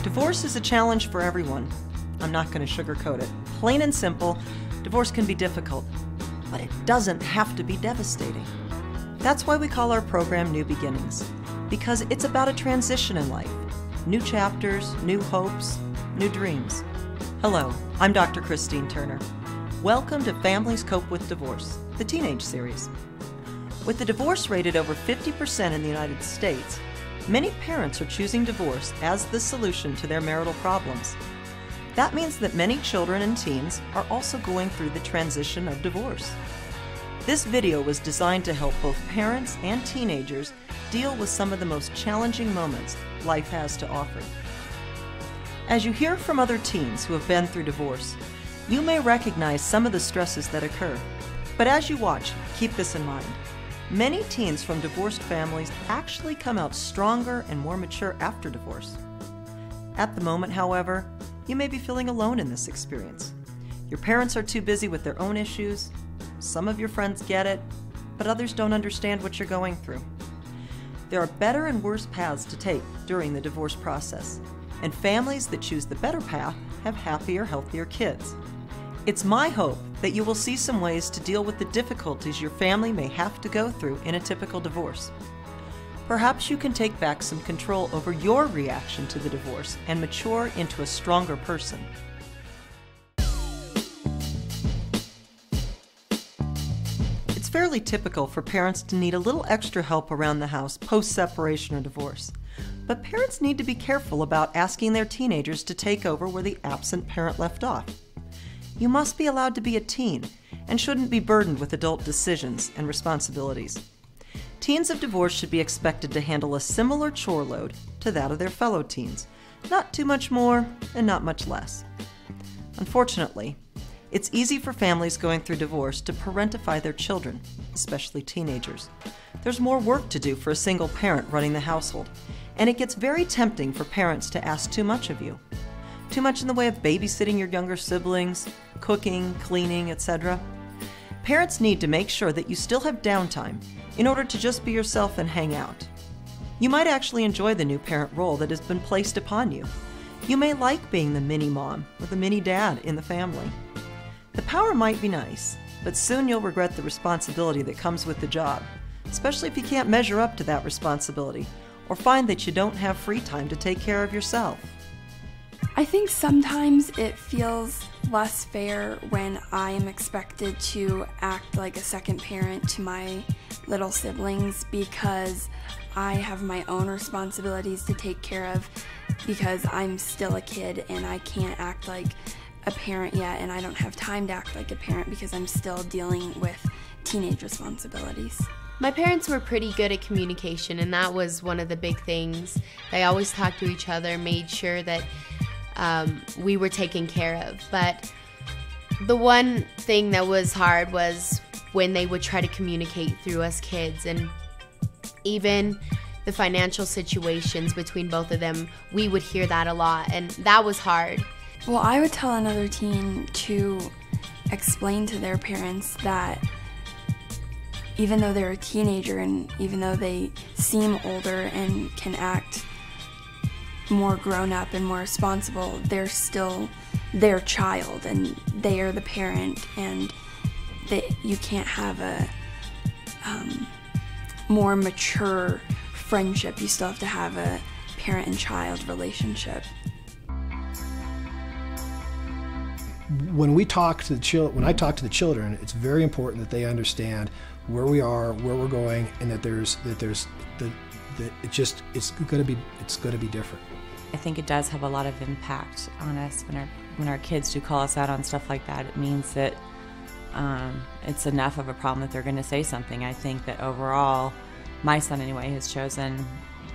Divorce is a challenge for everyone. I'm not going to sugarcoat it. Plain and simple, divorce can be difficult, but it doesn't have to be devastating. That's why we call our program New Beginnings, because it's about a transition in life. New chapters, new hopes, new dreams. Hello, I'm Dr. Christine Turner. Welcome to Families Cope with Divorce, the Teenage Series. With the divorce rate at over 50% in the United States, many parents are choosing divorce as the solution to their marital problems. That means that many children and teens are also going through the transition of divorce. This video was designed to help both parents and teenagers deal with some of the most challenging moments life has to offer. As you hear from other teens who have been through divorce, you may recognize some of the stresses that occur. But as you watch, keep this in mind. Many teens from divorced families actually come out stronger and more mature after divorce. At the moment, however, you may be feeling alone in this experience. Your parents are too busy with their own issues. Some of your friends get it, but others don't understand what you're going through. There are better and worse paths to take during the divorce process, and families that choose the better path have happier, healthier kids. It's my hope that you will see some ways to deal with the difficulties your family may have to go through in a typical divorce. Perhaps you can take back some control over your reaction to the divorce and mature into a stronger person. It's fairly typical for parents to need a little extra help around the house post-separation or divorce. But parents need to be careful about asking their teenagers to take over where the absent parent left off. You must be allowed to be a teen and shouldn't be burdened with adult decisions and responsibilities. Teens of divorce should be expected to handle a similar chore load to that of their fellow teens, not too much more and not much less. Unfortunately, it's easy for families going through divorce to parentify their children, especially teenagers. There's more work to do for a single parent running the household, and it gets very tempting for parents to ask too much of you. Too much in the way of babysitting your younger siblings, cooking, cleaning, etc. Parents need to make sure that you still have downtime in order to just be yourself and hang out. You might actually enjoy the new parent role that has been placed upon you. You may like being the mini mom or the mini dad in the family. The power might be nice, but soon you'll regret the responsibility that comes with the job, especially if you can't measure up to that responsibility or find that you don't have free time to take care of yourself. I think sometimes it feels less fair when I am expected to act like a second parent to my little siblings because I have my own responsibilities to take care of because I'm still a kid and I can't act like a parent yet, and I don't have time to act like a parent because I'm still dealing with teenage responsibilities. My parents were pretty good at communication, and that was one of the big things. They always talked to each other, made sure that we were taken care of. But the one thing that was hard was when they would try to communicate through us kids, and even the financial situations between both of them, we would hear that a lot, and that was hard. Well, I would tell another teen to explain to their parents that even though they're a teenager and even though they seem older and can act more grown up and more responsible, they're still their child and they are the parent, and that you can't have a more mature friendship. You still have to have a parent and child relationship. When I talk to the children, it's very important that they understand where we are, where we're going, and that it's going to be different. I think it does have a lot of impact on us when our kids do call us out on stuff like that. It means that it's enough of a problem that they're going to say something. I think that overall, my son anyway has chosen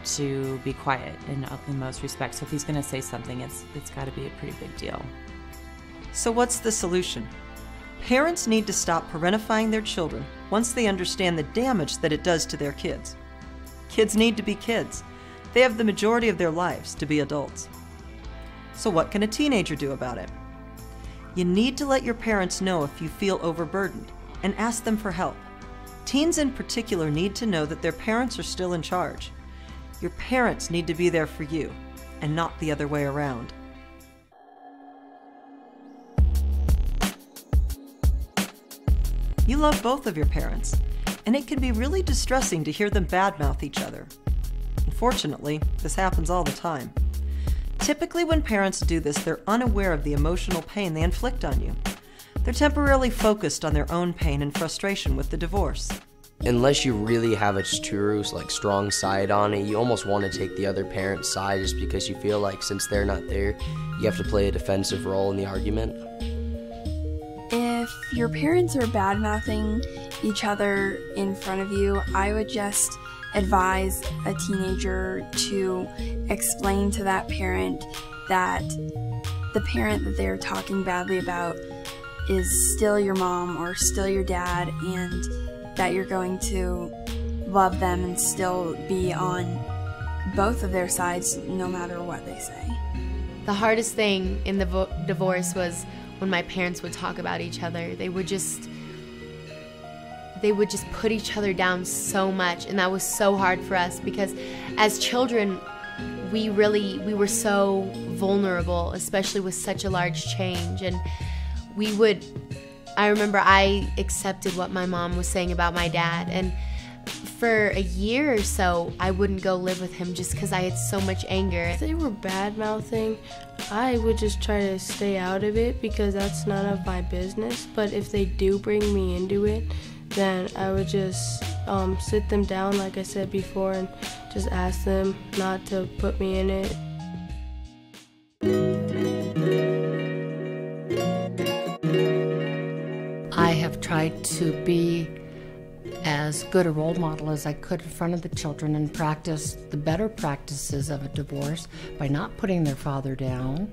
to be quiet in most respects. So if he's going to say something, it's got to be a pretty big deal. So what's the solution? Parents need to stop parentifying their children once they understand the damage that it does to their kids. Kids need to be kids. They have the majority of their lives to be adults. So what can a teenager do about it? You need to let your parents know if you feel overburdened and ask them for help. Teens in particular need to know that their parents are still in charge. Your parents need to be there for you. and not the other way around. You love both of your parents, and it can be really distressing to hear them badmouth each other. Unfortunately, this happens all the time. Typically, when parents do this, they're unaware of the emotional pain they inflict on you. They're temporarily focused on their own pain and frustration with the divorce. Unless you really have a true, strong side on it, you almost want to take the other parent's side just because you feel like since they're not there, you have to play a defensive role in the argument. If your parents are bad-mouthing each other in front of you, I would just advise a teenager to explain to that parent that the parent that they're talking badly about is still your mom or still your dad, and that you're going to love them and still be on both of their sides no matter what they say. The hardest thing in the divorce was when my parents would talk about each other. They would just put each other down so much, and that was so hard for us because as children we were so vulnerable, especially with such a large change. And I remember I accepted what my mom was saying about my dad, and for a year or so I wouldn't go live with him just because I had so much anger. If they were bad-mouthing, I would just try to stay out of it because that's none of my business. But if they do bring me into it, then I would just sit them down, like I said before, and just ask them not to put me in it. I have tried to be as good a role model as I could in front of the children and practice the better practices of a divorce by not putting their father down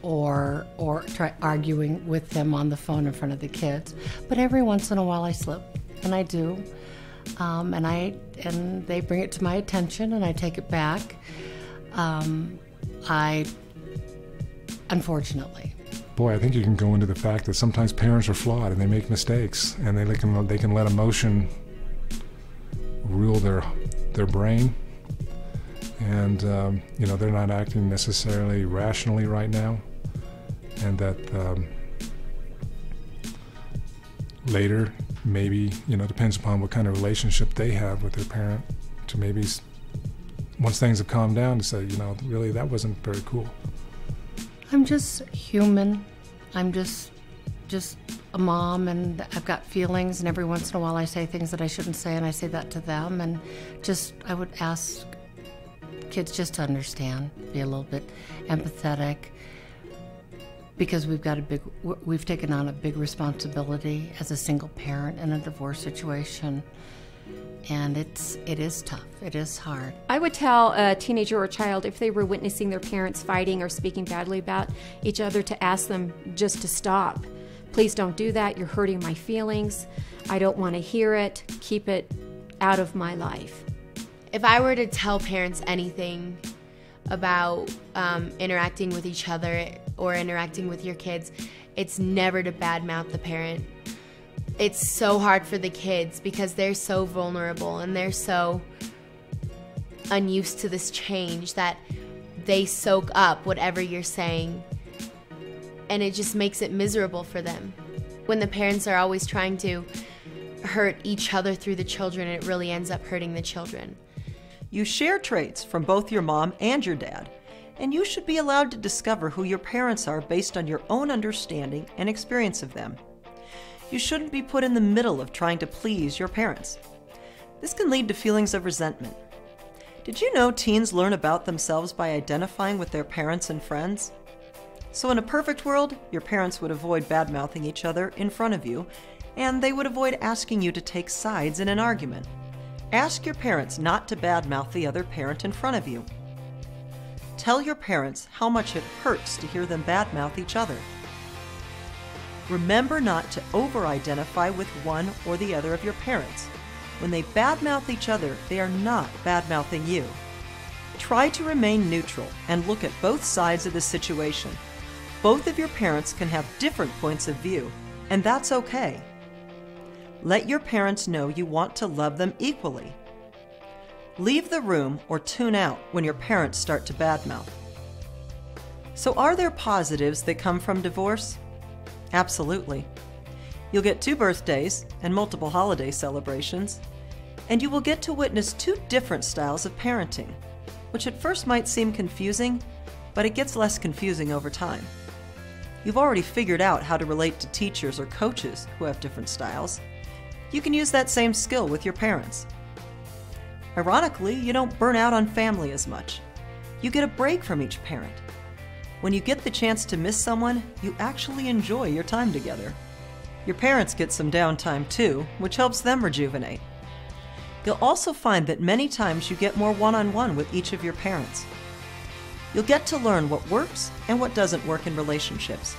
or try arguing with them on the phone in front of the kids. But every once in a while I slip, and I do, and they bring it to my attention and I take it back. Unfortunately. Boy, I think you can go into the fact that sometimes parents are flawed and they make mistakes, and they can let emotion rule their brain, and they're not acting necessarily rationally right now, and that later maybe depends upon what kind of relationship they have with their parent, to maybe once things have calmed down to say really that wasn't very cool. I'm just human. I'm just a mom, and I've got feelings, and every once in a while I say things that I shouldn't say, and I say that to them, and I would ask kids just to understand, be a little bit empathetic, because we've taken on a big responsibility as a single parent in a divorce situation. And it is tough. It is hard. I would tell a teenager or a child, if they were witnessing their parents fighting or speaking badly about each other, to ask them just to stop. Please don't do that. You're hurting my feelings. I don't want to hear it. Keep it out of my life. If I were to tell parents anything about interacting with each other or interacting with your kids, it's never to badmouth the parent. It's so hard for the kids because they're so vulnerable and they're so unused to this change that they soak up whatever you're saying, and it just makes it miserable for them. When the parents are always trying to hurt each other through the children, it really ends up hurting the children. You share traits from both your mom and your dad, and you should be allowed to discover who your parents are based on your own understanding and experience of them. You shouldn't be put in the middle of trying to please your parents. This can lead to feelings of resentment. Did you know teens learn about themselves by identifying with their parents and friends? So in a perfect world, your parents would avoid bad-mouthing each other in front of you, and they would avoid asking you to take sides in an argument. Ask your parents not to bad-mouth the other parent in front of you. Tell your parents how much it hurts to hear them bad-mouth each other. Remember not to over-identify with one or the other of your parents. When they badmouth each other, they are not badmouthing you. Try to remain neutral and look at both sides of the situation. Both of your parents can have different points of view, and that's okay. Let your parents know you want to love them equally. Leave the room or tune out when your parents start to badmouth. So are there positives that come from divorce? Absolutely. You'll get 2 birthdays and multiple holiday celebrations, and you will get to witness 2 different styles of parenting, which at first might seem confusing, but it gets less confusing over time. You've already figured out how to relate to teachers or coaches who have different styles. You can use that same skill with your parents. Ironically, you don't burn out on family as much. You get a break from each parent. When you get the chance to miss someone, you actually enjoy your time together. Your parents get some downtime too, which helps them rejuvenate. You'll also find that many times you get more one-on-one with each of your parents. You'll get to learn what works and what doesn't work in relationships.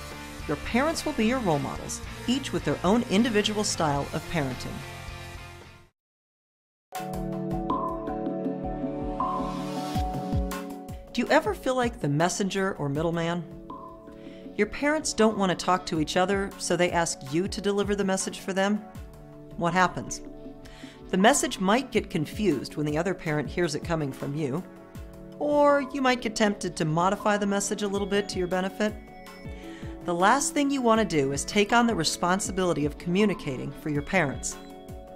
Your parents will be your role models, each with their own individual style of parenting. Do you ever feel like the messenger or middleman? Your parents don't want to talk to each other, so they ask you to deliver the message for them? What happens? The message might get confused when the other parent hears it coming from you, or you might get tempted to modify the message a little bit to your benefit. The last thing you want to do is take on the responsibility of communicating for your parents.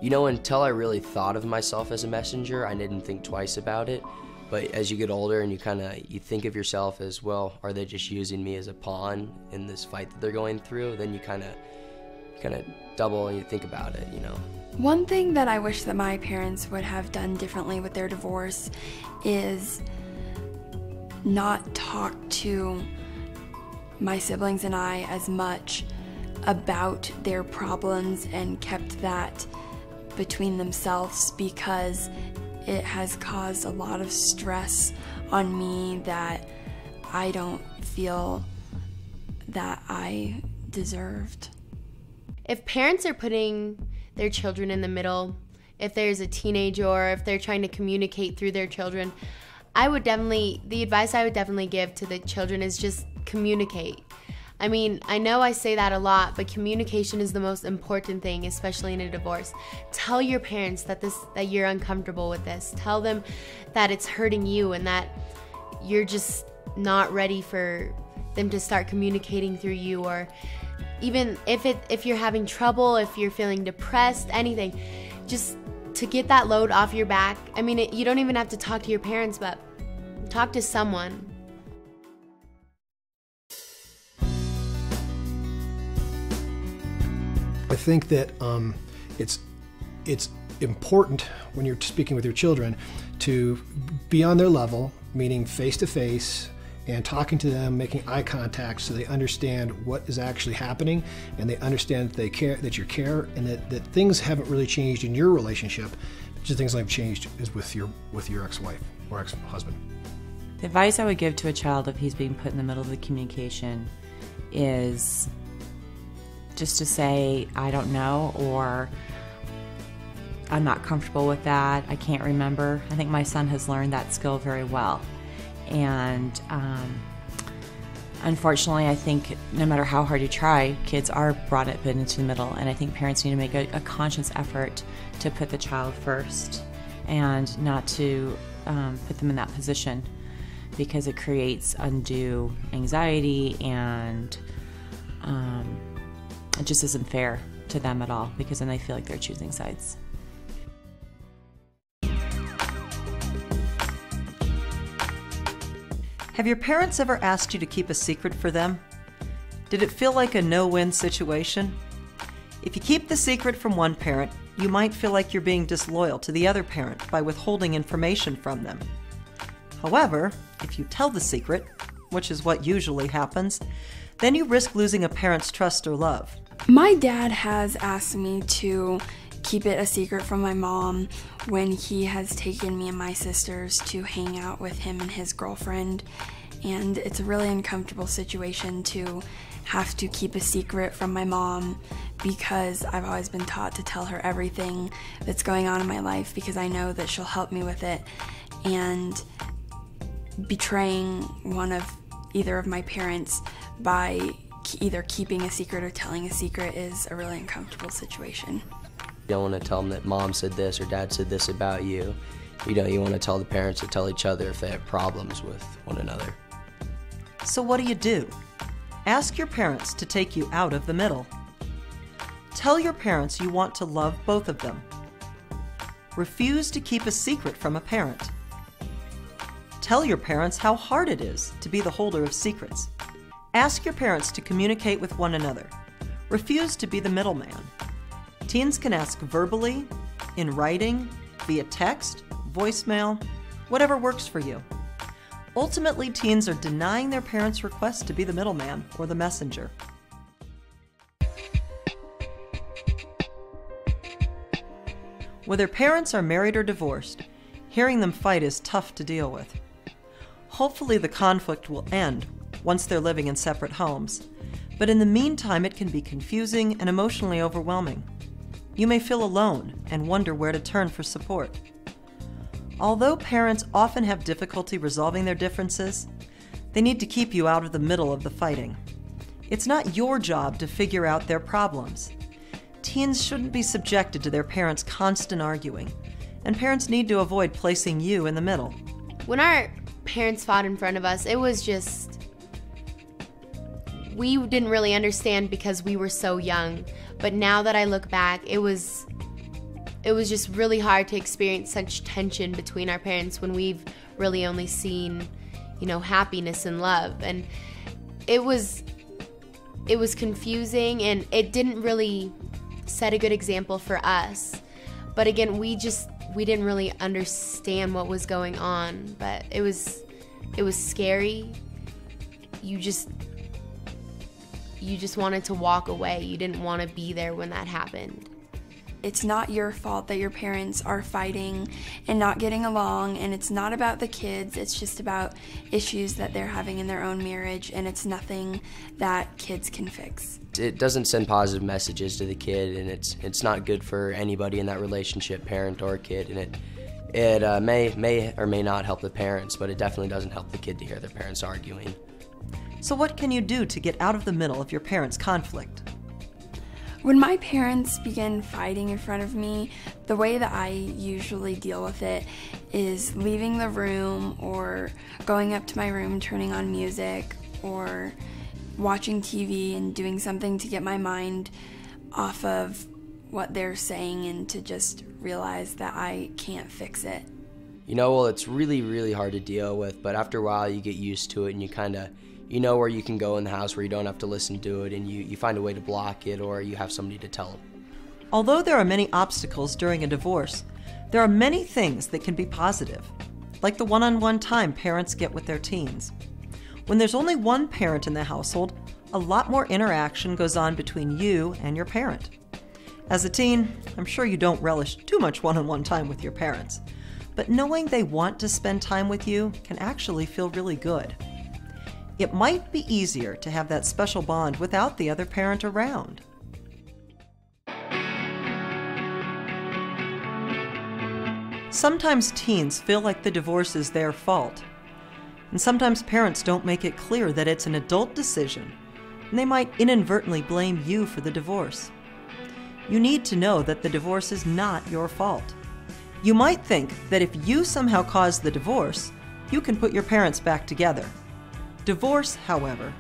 You know, until I really thought of myself as a messenger, I didn't think twice about it. But as you get older and you think of yourself as, well, are they just using me as a pawn in this fight that they're going through? Then you kind of double and you think about it, you know. One thing that I wish that my parents would have done differently with their divorce is not talk to my siblings and I as much about their problems and kept that between themselves, because it has caused a lot of stress on me that I don't feel that I deserved. If parents are putting their children in the middle, if there's a teenager or if they're trying to communicate through their children, the advice I would definitely give to the children is just communicate. I mean, I know I say that a lot, but communication is the most important thing, especially in a divorce. Tell your parents that you're uncomfortable with this. Tell them that it's hurting you and that you're just not ready for them to start communicating through you, or even if you're having trouble, if you're feeling depressed, anything, just to get that load off your back. I mean, you don't even have to talk to your parents, but talk to someone. I think that it's important when you're speaking with your children to be on their level, meaning face to face, and talking to them, making eye contact, so they understand what is actually happening, and they understand that they care, that you care, and that things haven't really changed in your relationship. Just things that have changed is with your ex-wife or ex-husband. The advice I would give to a child if he's being put in the middle of the communication is just to say, I don't know, or I'm not comfortable with that, I can't remember. I think my son has learned that skill very well. And unfortunately, I think no matter how hard you try, kids are brought up into the middle, and I think parents need to make a conscious effort to put the child first and not to put them in that position, because it creates undue anxiety, and it just isn't fair to them at all, because then they feel like they're choosing sides. Have your parents ever asked you to keep a secret for them? Did it feel like a no-win situation? If you keep the secret from one parent, you might feel like you're being disloyal to the other parent by withholding information from them. However, if you tell the secret, which is what usually happens, then you risk losing a parent's trust or love. My dad has asked me to keep it a secret from my mom when he has taken me and my sisters to hang out with him and his girlfriend, and it's a really uncomfortable situation to have to keep a secret from my mom, because I've always been taught to tell her everything that's going on in my life, because I know that she'll help me with it, and betraying either of my parents by either keeping a secret or telling a secret is a really uncomfortable situation. You don't want to tell them that mom said this or dad said this about you. you want to tell the parents to tell each other if they have problems with one another. So what do? Ask your parents to take you out of the middle. Tell your parents you want to love both of them. Refuse to keep a secret from a parent. Tell your parents how hard it is to be the holder of secrets. Ask your parents to communicate with one another. Refuse to be the middleman. Teens can ask verbally, in writing, via text, voicemail, whatever works for you. Ultimately, teens are denying their parents' request to be the middleman or the messenger. Whether parents are married or divorced, hearing them fight is tough to deal with. Hopefully the conflict will end once they're living in separate homes, but in the meantime it can be confusing and emotionally overwhelming. You may feel alone and wonder where to turn for support. Although parents often have difficulty resolving their differences, they need to keep you out of the middle of the fighting. It's not your job to figure out their problems. Teens shouldn't be subjected to their parents' constant arguing, and parents need to avoid placing you in the middle. When our parents fought in front of us, it was just, we didn't really understand because we were so young. But now that I look back, it was just really hard to experience such tension between our parents when we've really only seen, happiness and love. And it was confusing, and it didn't really set a good example for us. But again, we didn't really understand what was going on, but it was scary. You just wanted to walk away. You didn't want to be there when that happened. It's not your fault that your parents are fighting and not getting along, and it's not about the kids. It's just about issues that they're having in their own marriage, and it's nothing that kids can fix. It doesn't send positive messages to the kid, and it's not good for anybody in that relationship, parent or kid, and it may or may not help the parents, but it definitely doesn't help the kid to hear their parents arguing. So what can you do to get out of the middle of your parents' conflict? When my parents begin fighting in front of me, the way that I usually deal with it is leaving the room or going up to my room, turning on music, or watching TV and doing something to get my mind off of what they're saying and to just realize that I can't fix it. It's really, really hard to deal with, but after a while you get used to it and you kind of, where you can go in the house where you don't have to listen to it, and you find a way to block it, or you have somebody to tell them. Although there are many obstacles during a divorce, there are many things that can be positive, like the one-on-one time parents get with their teens. When there's only one parent in the household, a lot more interaction goes on between you and your parent. As a teen, I'm sure you don't relish too much one-on-one time with your parents, but knowing they want to spend time with you can actually feel really good. It might be easier to have that special bond without the other parent around. Sometimes teens feel like the divorce is their fault, and sometimes parents don't make it clear that it's an adult decision, and they might inadvertently blame you for the divorce. You need to know that the divorce is not your fault. You might think that if you somehow caused the divorce, you can put your parents back together. Divorce, however,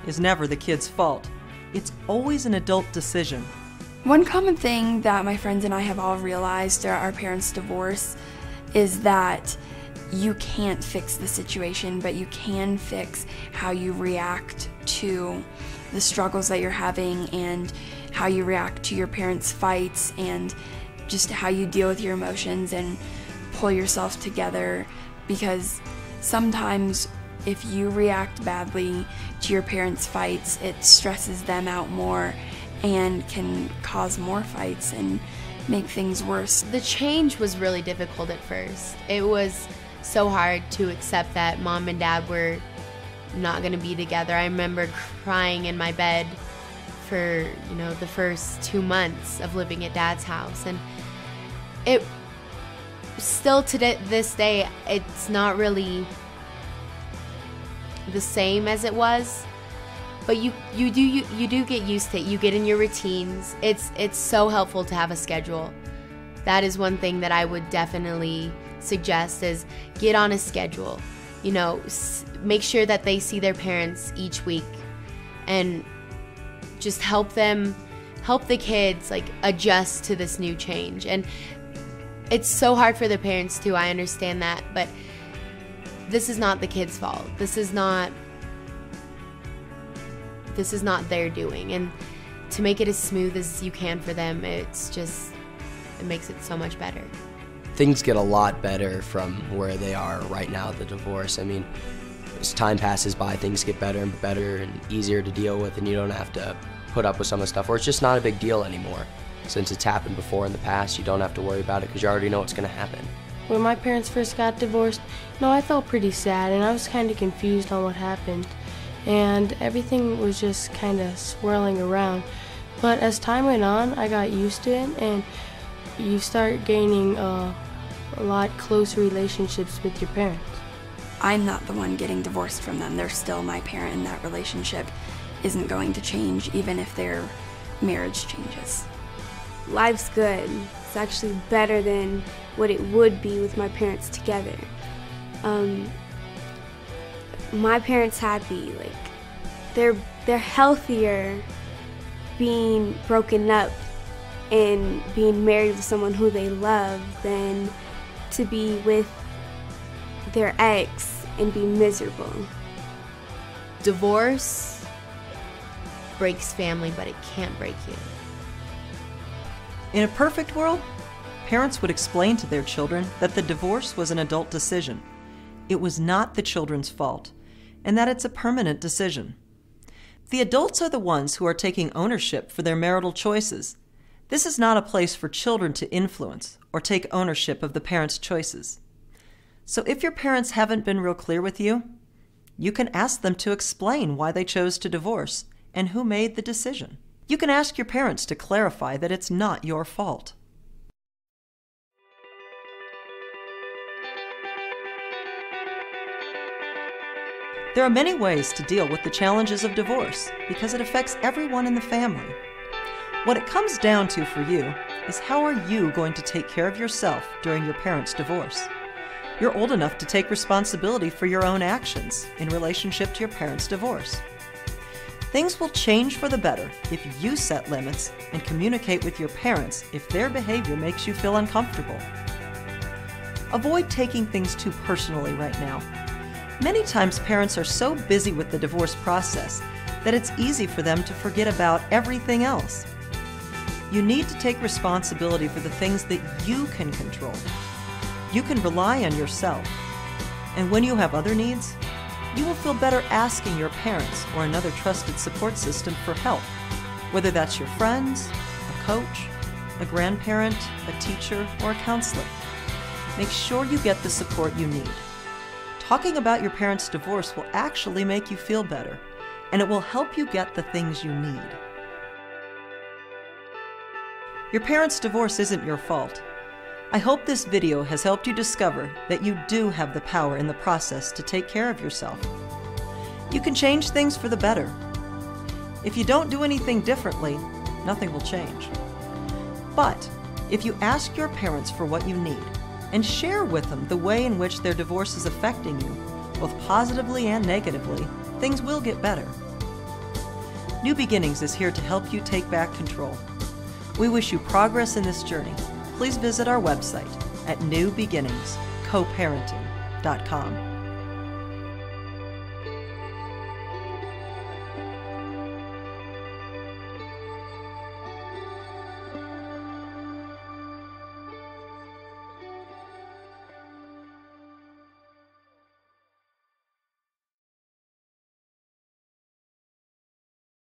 is never the kid's fault. It's always an adult decision. One common thing that my friends and I have all realized throughout our parents' divorce is that you can't fix the situation, but you can fix how you react to the struggles that you're having and how you react to your parents' fights and just how you deal with your emotions and pull yourself together, because sometimes if you react badly to your parents' fights, it stresses them out more and can cause more fights and make things worse. The change was really difficult at first. It was so hard to accept that Mom and Dad were not going to be together. I remember crying in my bed for, the first 2 months of living at Dad's house. And it still to this day, it's not really the same as it was, but you do get used to it. You get in your routines. It's so helpful to have a schedule. That is one thing that I would definitely suggest is get on a schedule. You know, make sure that they see their parents each week, and just help the kids like adjust to this new change. And it's so hard for the parents too, I understand that, but this is not the kids' fault. This is not their doing. And to make it as smooth as you can for them, it makes it so much better. Things get a lot better from where they are right now, the divorce. I mean, as time passes by, things get better and better and easier to deal with, and you don't have to put up with some of the stuff, or it's just not a big deal anymore. Since it's happened before in the past, you don't have to worry about it because you already know what's going to happen. When my parents first got divorced, I felt pretty sad, and I was kind of confused on what happened, and everything was just kind of swirling around. But as time went on, I got used to it, and you start gaining a lot closer relationships with your parents. I'm not the one getting divorced from them. They're still my parent, and that relationship isn't going to change even if their marriage changes. Life's good. It's actually better than what it would be with my parents together. My parents happy, like they're healthier being broken up and being married with someone who they love than to be with their ex and be miserable. Divorce breaks family, but it can't break you. In a perfect world, parents would explain to their children that the divorce was an adult decision. It was not the children's fault, and that it's a permanent decision. The adults are the ones who are taking ownership for their marital choices. This is not a place for children to influence or take ownership of the parents' choices. So if your parents haven't been real clear with you, you can ask them to explain why they chose to divorce and who made the decision. You can ask your parents to clarify that it's not your fault. There are many ways to deal with the challenges of divorce because it affects everyone in the family. What it comes down to for you is how are you going to take care of yourself during your parents' divorce? You're old enough to take responsibility for your own actions in relationship to your parents' divorce. Things will change for the better if you set limits and communicate with your parents if their behavior makes you feel uncomfortable. Avoid taking things too personally right now. Many times parents are so busy with the divorce process that it's easy for them to forget about everything else. You need to take responsibility for the things that you can control. You can rely on yourself. And when you have other needs, you will feel better asking your parents or another trusted support system for help, whether that's your friends, a coach, a grandparent, a teacher, or a counselor. Make sure you get the support you need. Talking about your parents' divorce will actually make you feel better, and it will help you get the things you need. Your parents' divorce isn't your fault. I hope this video has helped you discover that you do have the power in the process to take care of yourself. You can change things for the better. If you don't do anything differently, nothing will change. But if you ask your parents for what you need and share with them the way in which their divorce is affecting you, both positively and negatively, things will get better. New Beginnings is here to help you take back control. We wish you progress in this journey. Please visit our website at newbeginningscoparenting.com.